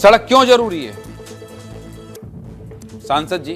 सड़क क्यों जरूरी है? सांसद जी,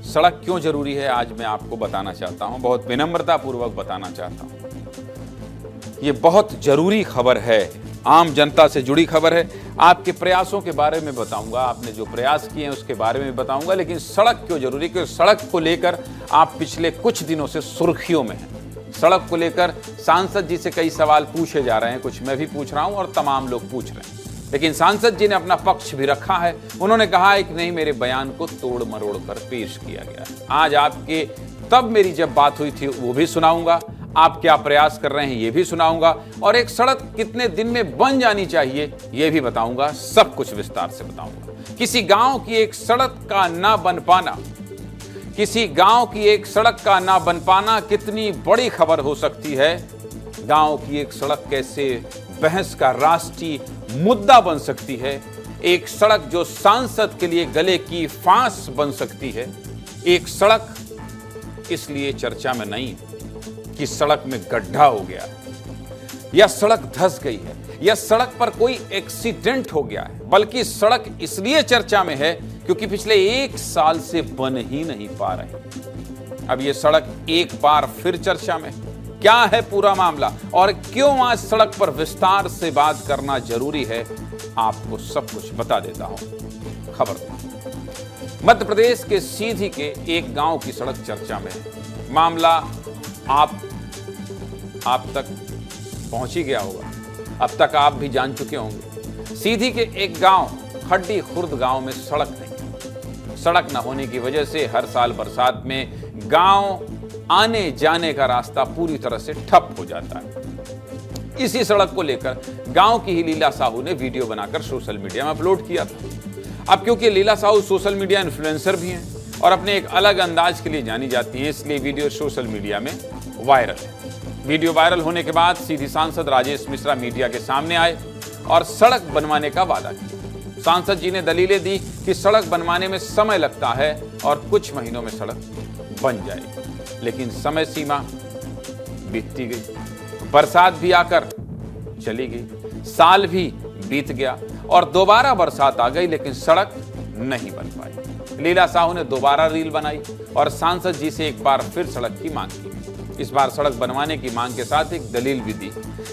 सड़क क्यों जरूरी है आज मैं आपको बताना चाहता हूं, बहुत विनम्रता पूर्वक बताना चाहता हूं। ये बहुत जरूरी खबर है, आम जनता से जुड़ी खबर है। आपके प्रयासों के बारे में बताऊंगा, आपने जो प्रयास किए हैं उसके बारे में बताऊंगा, लेकिन सड़क क्यों जरूरी, क्योंकि सड़क को लेकर आप पिछले कुछ दिनों से सुर्खियों में हैं। सड़क को लेकर सांसद जी से कई सवाल पूछे जा रहे हैं, कुछ मैं भी पूछ रहा हूं और तमाम लोग पूछ रहे हैं, लेकिन सांसद जी ने अपना पक्ष भी रखा है। उन्होंने कहा है कि नहीं, मेरे बयान को तोड़ मरोड़ कर पेश किया गया है। आज आपके तब मेरी जब बात हुई थी वो भी सुनाऊंगा, आप क्या प्रयास कर रहे हैं ये भी सुनाऊंगा, और एक सड़क कितने दिन में बन जानी चाहिए ये भी बताऊंगा, सब कुछ विस्तार से बताऊंगा। किसी गांव की एक सड़क का ना बन पाना, किसी गांव की एक सड़क का ना बन पाना कितनी बड़ी खबर हो सकती है। गांव की एक सड़क कैसे बहस का राष्ट्रीय मुद्दा बन सकती है। एक सड़क जो सांसद के लिए गले की फांस बन सकती है। एक सड़क इसलिए चर्चा में नहीं कि सड़क में गड्ढा हो गया है या सड़क धंस गई है या सड़क पर कोई एक्सीडेंट हो गया है, बल्कि सड़क इसलिए चर्चा में है क्योंकि पिछले 1 साल से बन ही नहीं पा रही। अब ये सड़क एक बार फिर चर्चा में। क्या है पूरा मामला और क्यों आज सड़क पर विस्तार से बात करना जरूरी है, आपको सब कुछ बता देता हूं। खबर मध्य प्रदेश के सीधी के एक गांव की सड़क चर्चा में है। मामला आप तक पहुंच ही गया होगा, अब तक आप भी जान चुके होंगे। सीधी के एक गांव खड्डी खुर्द गांव में सड़क नहीं है। सड़क न होने की वजह से हर साल बरसात में गांव आने जाने का रास्ता पूरी तरह से ठप हो जाता है। इसी सड़क को लेकर गांव की ही लीला साहू ने वीडियो बनाकर सोशल मीडिया में अपलोड किया था। अब क्योंकि लीला साहू सोशल मीडिया इन्फ्लुएंसर भी हैं और अपने एक अलग अंदाज के लिए जानी जाती हैं, इसलिए वीडियो सोशल मीडिया में वायरल है। वीडियो वायरल होने के बाद सीधी सांसद राजेश मिश्रा मीडिया के सामने आए और सड़क बनवाने का वादा किया। सांसद जी ने दलीलें दी कि सड़क बनवाने में समय लगता है और कुछ महीनों में सड़क बन जाएगी, लेकिन समय सीमा बीतती गई, बरसात भी आकर चली गई, साल भी बीत गया और दोबारा बरसात आ गई, लेकिन सड़क नहीं बन पाई। लीला साहू ने दोबारा रील बनाई और सांसद जी से एक बार फिर सड़क की मांग की। इस बार सड़क बनवाने की मांग के साथ एक दलील भी दी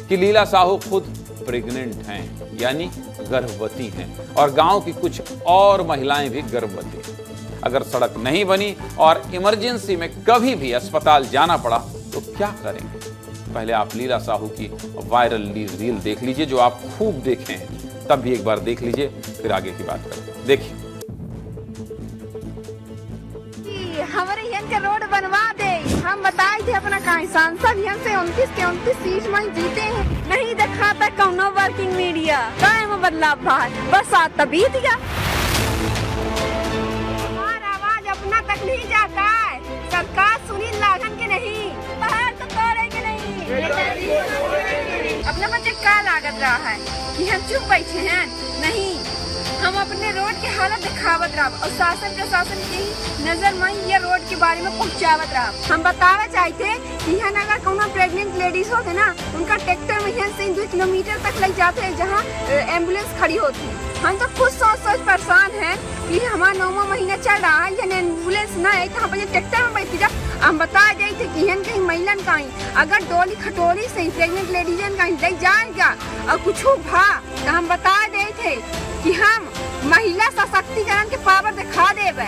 कि लीला साहू खुद प्रेग्नेंट हैं, यानी गर्भवती हैं, और गांव की कुछ और महिलाएं भी गर्भवती हैं। अगर सड़क नहीं बनी और इमरजेंसी में कभी भी अस्पताल जाना पड़ा तो क्या करेंगे? पहले आप लीला साहू की वायरल रील देख लीजिए, जो आप खूब देखे हैं, तब भी एक बार देख लीजिए, फिर आगे की बात करें। देखिए। हमारे यहाँ के रोड बनवा दे, हम बताए थे अपना कहीं सांसद यहाँ से 29 के 29 सीट में जीते हैं, नहीं दिखाता कौनो वर्किंग मीडिया काय में बदलाव भाई, बस आज तभी दिया। हमारा आवाज अपना तक नहीं जाता है, सरकार सुनी लागन के नहीं, बाहर तो तोड़ेंगे नहीं। अपने बच्चे क्या लागत रहा है कि हम चुप बैठे हैं? नहीं, हम अपने रोड के हालत दिखावत रहा और शासन प्रशासन की नजर में ये रोड के बारे में पहुँचावत रहा। हम बतावे चाहते कि यहाँ अगर कोनो प्रेग्नेंट लेडीज होते ना, उनका ट्रैक्टर में यहाँ से 2 किलोमीटर तक लग जाते हैं जहाँ एम्बुलेंस खड़ी होती है। हम तो खुद सोच परेशान है कि हमारा 9वां महीना चल रहा है, यहाँ एम्बुलेंस न है तो हम ट्रैक्टर में बैठ जा। हम बता गए थे कि यहाँ कहीं महिला कहीं अगर डोली खटोली से प्रेग्नेंट लेडीजन कहीं ले जाएगा और कुछ भा तो हम बता गए थे कि हम महिला सशक्तिकरण के पावर दिखा देवे।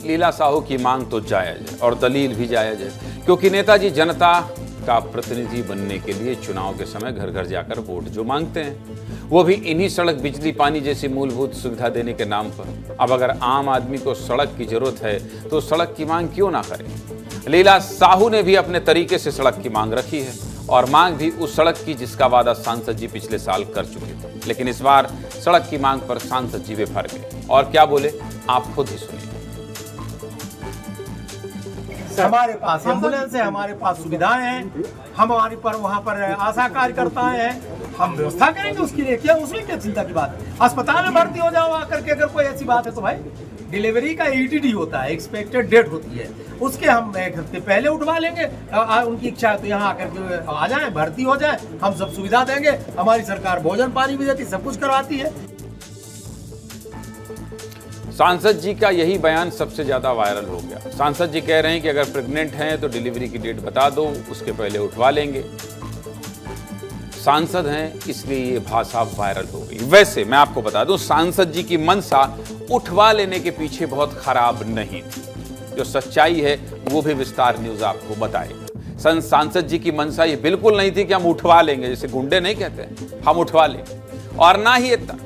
लीला साहू की मांग तो जायज है और दलील भी जायज है, क्योंकि नेताजी जनता का प्रतिनिधि बनने के लिए चुनाव के समय घर घर जाकर वोट जो मांगते हैं, वो भी इन्हीं सड़क, बिजली, पानी जैसी मूलभूत सुविधा देने के नाम पर। अब अगर आम आदमी को सड़क की जरूरत है तो सड़क की मांग क्यों ना करें? लीला साहू ने भी अपने तरीके से सड़क की मांग रखी है और मांग भी उस सड़क की जिसका वादा सांसद जी पिछले साल कर चुके थे, लेकिन इस बार सड़क की मांग पर सांसद जी बेफर गए और क्या बोले आप खुद ही सुनिए। हमारे पास एम्बुलेंस है, हमारे पास सुविधाएं हैं, हमारे पर वहाँ पर आशा कार्यकर्ता हैं, हम व्यवस्था करेंगे उसके लिए। क्या उसमें क्या चिंता की बात है? अस्पताल में भर्ती हो जाओ आकर के, अगर कोई ऐसी बात है तो भाई डिलीवरी का ETD होता है, एक्सपेक्टेड डेट होती है, उसके हम 1 हफ्ते पहले उठवा लेंगे। उनकी इच्छा है तो यहाँ आकर के आ जाए, भर्ती हो जाए, हम सब सुविधा देंगे। हमारी सरकार भोजन पानी भी देती, सब कुछ करवाती है। सांसद जी का यही बयान सबसे ज्यादा वायरल हो गया। सांसद जी कह रहे हैं कि अगर प्रेग्नेंट हैं तो डिलीवरी की डेट बता दो, उसके पहले उठवा लेंगे। सांसद हैं इसलिए ये भाषा वायरल हो गई। वैसे मैं आपको बता दूं, सांसद जी की मंशा उठवा लेने के पीछे बहुत खराब नहीं थी। जो सच्चाई है वो भी विस्तार न्यूज आपको बताएगा। सांसद जी की मंशा ये बिल्कुल नहीं थी कि हम उठवा लेंगे, जैसे गुंडे नहीं कहते हम उठवा लेंगे, और ना ही इतना।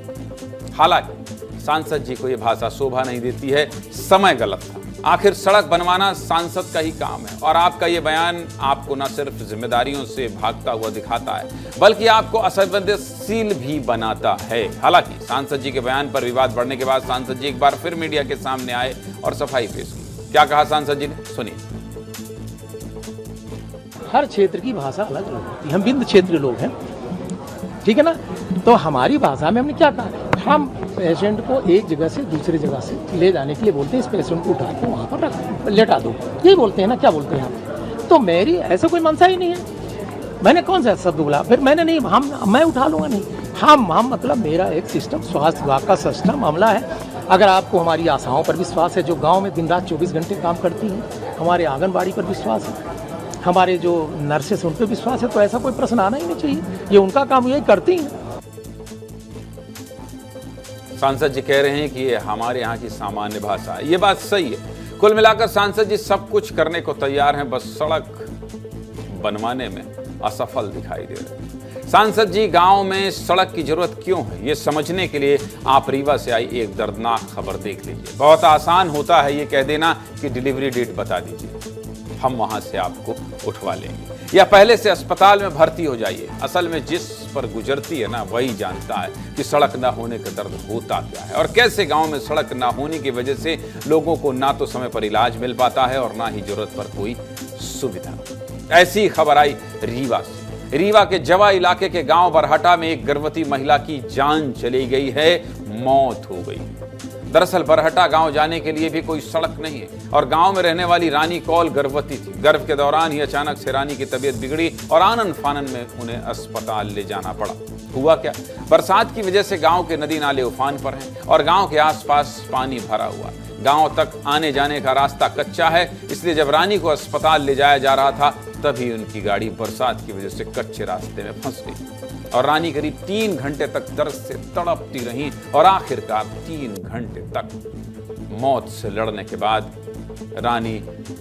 हालांकि सांसद जी को यह भाषा शोभा नहीं देती है, समय गलत था। आखिर सड़क बनवाना सांसद का ही काम है, और आपका यह बयान आपको न सिर्फ जिम्मेदारियों से भागता हुआ दिखाता है बल्कि आपको असंवेदनशील भी बनाता है। हालांकि सांसद जी के बयान पर विवाद बढ़ने के बाद सांसद जी एक बार फिर मीडिया के सामने आए और सफाई पेश की। क्या कहा सांसद जी ने, सुनिए। हर क्षेत्र की भाषा अलग अलग होती है। हम विंध्य क्षेत्रीय लोग हैं, ठीक है ना, तो हमारी भाषा में हमने क्या कहा, हम पेशेंट को एक जगह से दूसरी जगह से ले जाने के लिए बोलते हैं, इस पेशेंट को उठा के वहाँ पर रख लेटा दो, यही बोलते हैं ना, क्या बोलते हैं हम। तो मेरी ऐसा कोई मनसा ही नहीं है। मैंने कौन सा शब्द बोला, फिर मैंने नहीं, मैं उठा लूँगा नहीं। हम मतलब मेरा एक सिस्टम, स्वास्थ्य विभाग का सिस्टम मामला है। अगर आपको हमारी आशाओं पर विश्वास है, जो गाँव में दिन रात 24 घंटे काम करती हैं, हमारे आंगनबाड़ी पर विश्वास है, हमारे जो नर्सेस उन पर विश्वास है, तो ऐसा कोई प्रश्न आना ही नहीं चाहिए। ये उनका काम, ये करती हैं। सांसद जी कह रहे हैं कि ये हमारे यहाँ की सामान्य भाषा है। ये बात सही है। कुल मिलाकर सांसद जी सब कुछ करने को तैयार हैं, बस सड़क बनवाने में असफल दिखाई दे रहे हैं। सांसद जी गांव में सड़क की जरूरत क्यों है, ये समझने के लिए आप रीवा से आई एक दर्दनाक खबर देख लीजिए। बहुत आसान होता है ये कह देना कि डिलीवरी डेट बता दीजिए, हम वहां से आपको उठवा लेंगे, या पहले से अस्पताल में भर्ती हो जाइए। असल में जिस पर गुजरती है ना, वही जानता है कि सड़क ना होने का दर्द होता क्या है, और कैसे गांव में सड़क ना होने की वजह से लोगों को ना तो समय पर इलाज मिल पाता है और ना ही जरूरत पर कोई सुविधा। ऐसी खबर आई रीवा से। रीवा के जवा इलाके के गांव बरहटा में एक गर्भवती महिला की जान चली गई है, मौत हो गई। दरअसल बरहटा गांव जाने के लिए भी कोई सड़क नहीं है, और गांव में रहने वाली रानी कौल गर्भवती थी। गर्भ के दौरान ही अचानक से रानी की तबीयत बिगड़ी और आनन फानन में उन्हें अस्पताल ले जाना पड़ा। हुआ क्या, बरसात की वजह से गांव के नदी नाले उफान पर हैं और गांव के आसपास पानी भरा हुआ। गांव तक आने जाने का रास्ता कच्चा है, इसलिए जब रानी को अस्पताल ले जाया जा रहा था तभी उनकी गाड़ी बरसात की वजह से कच्चे रास्ते में फंस गई और रानी करीब 3 घंटे तक दर्द से तड़पती रही और आखिरकार 3 घंटे तक मौत से लड़ने के बाद रानी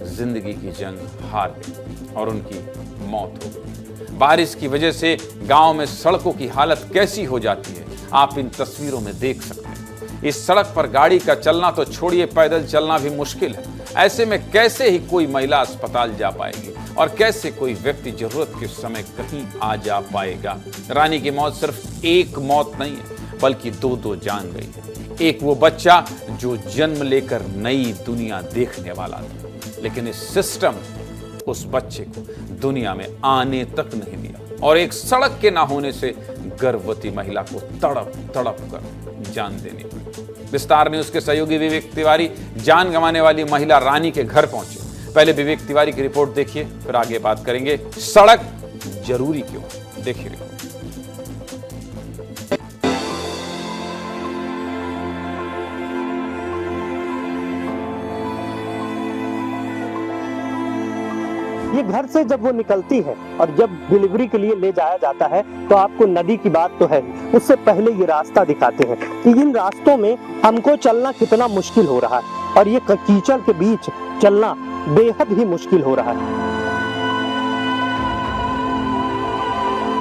जिंदगी की जंग हार गई और उनकी मौत हो गई। बारिश की वजह से गांव में सड़कों की हालत कैसी हो जाती है आप इन तस्वीरों में देख सकते हैं। इस सड़क पर गाड़ी का चलना तो छोड़िए, पैदल चलना भी मुश्किल है। ऐसे में कैसे ही कोई महिला अस्पताल जा पाएगी और कैसे कोई व्यक्ति जरूरत के समय कहीं आ जा पाएगा। रानी की मौत सिर्फ एक मौत नहीं है बल्कि 2 जान गई है। एक वो बच्चा जो जन्म लेकर नई दुनिया देखने वाला था, लेकिन इस सिस्टम उस बच्चे को दुनिया में आने तक नहीं दिया, और एक सड़क के ना होने से गर्भवती महिला को तड़प तड़प कर जान देनी पड़ी। विस्तार न्यूज के सहयोगी विवेक तिवारी जान गंवाने वाली महिला रानी के घर पहुंचे। पहले विवेक तिवारी की रिपोर्ट देखिए, फिर आगे बात करेंगे सड़क जरूरी क्यों। देखिए रिपोर्ट। ये घर से जब वो निकलती है और जब डिलीवरी के लिए ले जाया जाता है तो आपको नदी की बात तो है, उससे पहले ये रास्ता दिखाते हैं कि इन रास्तों में हमको चलना कितना मुश्किल हो रहा है और ये कीचड़ के बीच चलना बेहद ही मुश्किल हो रहा है।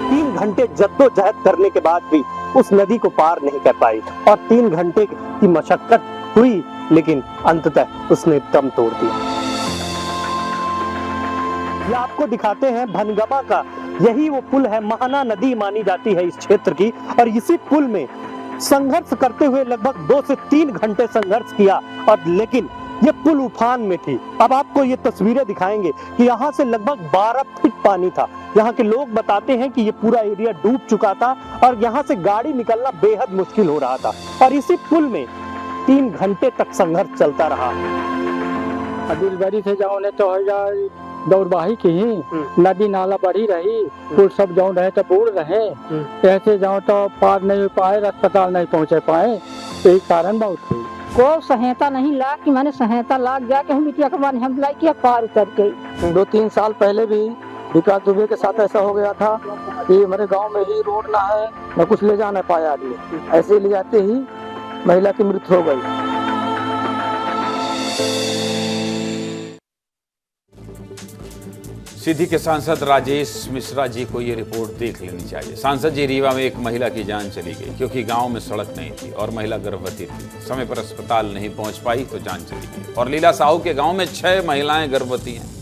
3 घंटे जद्दोजहद करने के बाद भी उस नदी को पार नहीं कर पाई और 3 घंटे की मशक्कत हुई, लेकिन अंततः उसने दम तोड़ दिया। ये आपको दिखाते हैं भनगमा का, यही वो पुल है, महाना नदी मानी जाती है इस क्षेत्र की, और इसी पुल में संघर्ष करते हुए लगभग 2 से 3 घंटे संघर्ष किया, और लेकिन ये पुल उफान में थी। अब आपको ये तस्वीरें दिखाएंगे कि यहाँ से लगभग 12 फीट पानी था। यहाँ के लोग बताते हैं कि ये पूरा एरिया डूब चुका था और यहाँ से गाड़ी निकलना बेहद मुश्किल हो रहा था। और इसी पुल में 3 घंटे तक संघर्ष चलता रहा। दिलबरी से जाओ ने तो दौड़बाही की ही नदी नाला बढ़ी रही, पुल सब जाओ रहे तो बूढ़ रहे, ऐसे जाओ तो पार नहीं हो पाए, अस्पताल नहीं पहुँचे पाए, यही कारण बहुत थी। को सहायता नहीं ला कि मैंने सहायता लाग जाके हम मिट्टिया के बाद हम लाई किया पार उतर गई। 2-3 साल पहले भी विकास दुबे के साथ ऐसा हो गया था कि हमारे गांव में ही रोड ना है, न कुछ ले जा नहीं पाया आदमी, ऐसे ले जाते ही महिला की मृत्यु हो गई। सीधी के सांसद राजेश मिश्रा जी को ये रिपोर्ट देख लेनी चाहिए। सांसद जी, रीवा में एक महिला की जान चली गई क्योंकि गांव में सड़क नहीं थी और महिला गर्भवती थी, समय पर अस्पताल नहीं पहुंच पाई तो जान चली गई। और लीला साहू के गांव में 6 महिलाएं गर्भवती हैं।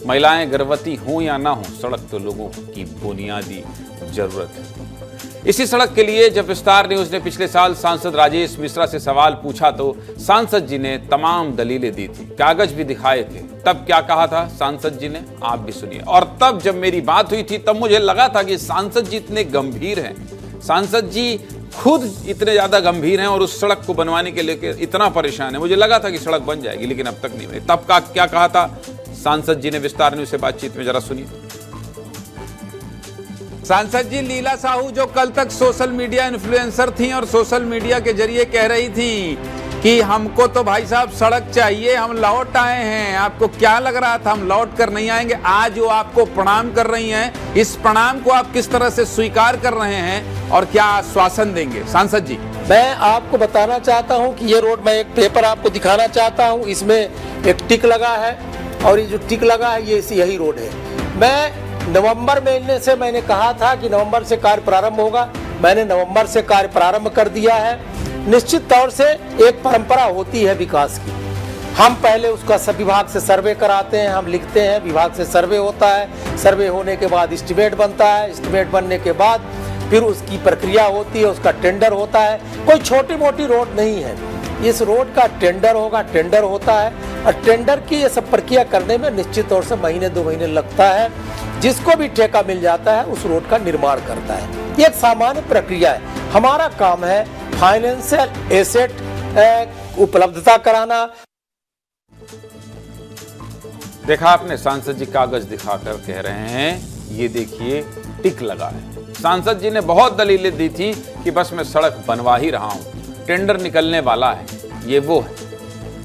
महिलाएं गर्भवती हों या ना हों, सड़क तो लोगों की बुनियादी जरूरत है। इसी सड़क के लिए जब विस्तार न्यूज ने पिछले साल सांसद राजेश मिश्रा से सवाल पूछा तो सांसद जी ने तमाम दलीलें दी थी, कागज भी दिखाए थे। तब क्या कहा था सांसद जी ने, आप भी सुनिए। और तब जब मेरी बात हुई थी तब मुझे लगा था कि सांसद जी इतने गंभीर हैं, सांसद जी खुद इतने ज्यादा गंभीर हैं और उस सड़क को बनवाने के लिए इतना परेशान है। मुझे लगा था कि सड़क बन जाएगी, लेकिन अब तक नहीं बनी। तब का क्या कहा था सांसद जी ने विस्तार न्यूज से बातचीत में, जरा सुनिए। सांसद जी, लीला साहू जो कल तक सोशल मीडिया इन्फ्लुएंसर थी और सोशल मीडिया के जरिए कह रही थी कि हमको तो भाई साहब सड़क चाहिए, हम लौट आए हैं, आपको क्या लग रहा था हम लौट कर नहीं आएंगे? आज वो आपको प्रणाम कर रही हैं, इस प्रणाम को आप किस तरह से स्वीकार कर रहे हैं और क्या आश्वासन देंगे? सांसद जी, मैं आपको बताना चाहता हूं कि ये रोड, मैं एक पेपर आपको दिखाना चाहता हूं, इसमें एक टिक लगा है और ये जो टिक लगा है ये यही रोड है। मैं नवंबर महीने से मैंने कहा था कि नवंबर से कार्य प्रारंभ होगा, मैंने नवंबर से कार्य प्रारंभ कर दिया है। निश्चित तौर से एक परंपरा होती है विकास की, हम पहले उसका सब विभाग से सर्वे कराते हैं, हम लिखते हैं, विभाग से सर्वे होता है, सर्वे होने के बाद एस्टीमेट बनता है, एस्टीमेट बनने के बाद फिर उसकी प्रक्रिया होती है, उसका टेंडर होता है। कोई छोटी मोटी रोड नहीं है, इस रोड का टेंडर होगा, टेंडर होता है और टेंडर की ये सब प्रक्रिया करने में निश्चित तौर से महीने 2 महीने लगता है। जिसको भी ठेका मिल जाता है उस रोड का निर्माण करता है, ये एक सामान्य प्रक्रिया है। हमारा काम है फाइनेंशियल एसेट उपलब्धता कराना। देखा आपने, सांसद जी कागज दिखाकर कह रहे हैं, ये देखिए टिक लगा है। सांसद जी ने बहुत दलीलें दी थी कि बस मैं सड़क बनवा ही रहा हूं, टेंडर निकलने वाला है, ये वो है,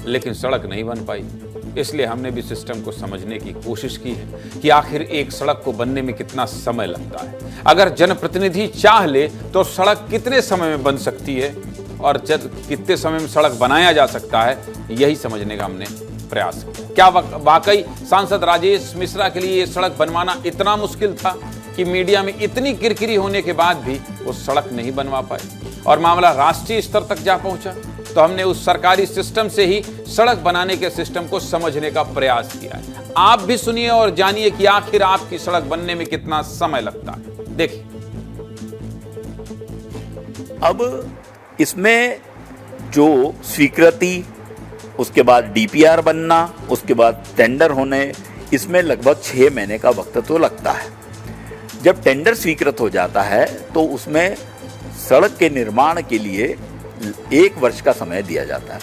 लेकिन सड़क नहीं बन पाई। इसलिए हमने भी सिस्टम को समझने की कोशिश की है कि आखिर एक सड़क को बनने में कितना समय लगता है। अगर जनप्रतिनिधि चाह ले तो सड़क कितने समय में बन सकती है और कितने समय में सड़क बनाया जा सकता है, यही समझने का हमने प्रयास किया। क्या वाकई सांसद राजेश मिश्रा के लिए ये सड़क बनवाना इतना मुश्किल था कि मीडिया में इतनी किरकिरी होने के बाद भी वो सड़क नहीं बनवा पाए और मामला राष्ट्रीय स्तर तक जा पहुंचा? तो हमने उस सरकारी सिस्टम से ही सड़क बनाने के सिस्टम को समझने का प्रयास किया है। आप भी सुनिए और जानिए कि आखिर आपकी सड़क बनने में कितना समय लगता है। देखिए, अब इसमें जो स्वीकृति, उसके बाद डीपीआर बनना, उसके बाद टेंडर होने, इसमें लगभग 6 महीने का वक्त तो लगता है। जब टेंडर स्वीकृत हो जाता है तो उसमें सड़क के निर्माण के लिए 1 वर्ष का समय दिया जाता है,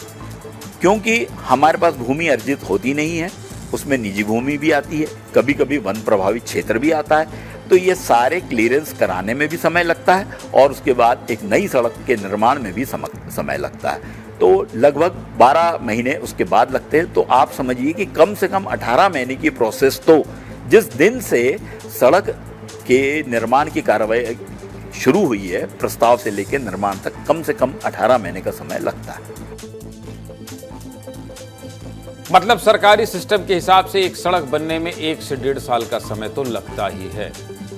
क्योंकि हमारे पास भूमि अर्जित होती नहीं है, उसमें निजी भूमि भी आती है, कभी कभी वन प्रभावित क्षेत्र भी आता है, तो ये सारे क्लियरेंस कराने में भी समय लगता है और उसके बाद एक नई सड़क के निर्माण में भी समय लगता है। तो लगभग 12 महीने उसके बाद लगते हैं। तो आप समझिए कि कम से कम 18 महीने की प्रोसेस तो जिस दिन से सड़क के निर्माण की कार्रवाई शुरू हुई है, प्रस्ताव से लेकर निर्माण तक कम से कम 18 महीने का समय लगता है। मतलब सरकारी सिस्टम के हिसाब से एक सड़क बनने में 1 से 1.5 साल का समय तो लगता ही है।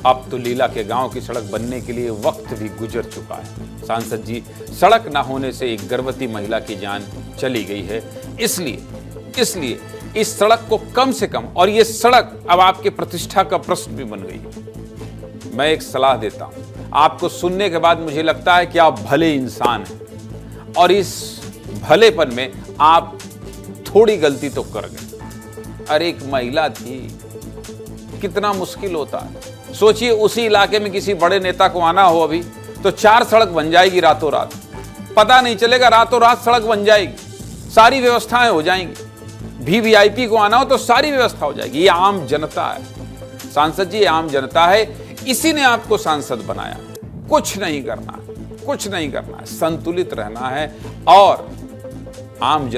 अब तो लीला के गांव की सड़क बनने के लिए वक्त भी गुजर चुका है। सांसद जी, सड़क ना होने से एक गर्भवती महिला की जान चली गई है, इसलिए इस सड़क को कम से कम, और ये सड़क अब आपके प्रतिष्ठा का प्रश्न भी बन गई है। मैं एक सलाह देता हूं, आपको सुनने के बाद मुझे लगता है कि आप भले इंसान हैं और इस भलेपन में आप थोड़ी गलती तो कर गए। अरे एक महिला थी, कितना मुश्किल होता है। सोचिए उसी इलाके में किसी बड़े नेता को आना हो अभी तो 4 सड़क बन जाएगी रातों रात। पता नहीं चलेगा, रातों रात सड़क बन जाएगी, सारी व्यवस्थाएं हो जाएंगी। वीवीआईपी को आना हो तो सारी व्यवस्था हो जाएगी। ये आम जनता है सांसद जी, ये आम जनता है, इसी ने आपको सांसद बनाया। कुछ नहीं करना, कुछ नहीं करना है, संतुलित रहना है और आम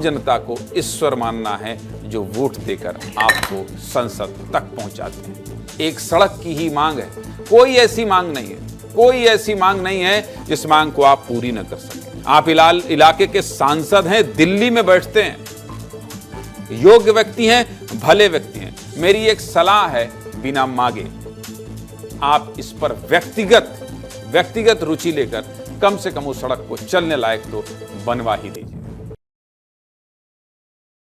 जनता को ईश्वर मानना है जो वोट देकर आपको संसद तक पहुंचाते हैं। एक सड़क की ही मांग है, कोई ऐसी मांग नहीं है, कोई ऐसी मांग नहीं है जिस मांग को आप पूरी न कर सकें। आप इलाके के सांसद हैं, दिल्ली में बैठते हैं, योग्य व्यक्ति हैं, भले व्यक्ति हैं। मेरी एक सलाह है, बिना मांगे आप इस पर व्यक्तिगत रुचि लेकर कम से कम उस सड़क को चलने लायक तो बनवा ही दीजिए।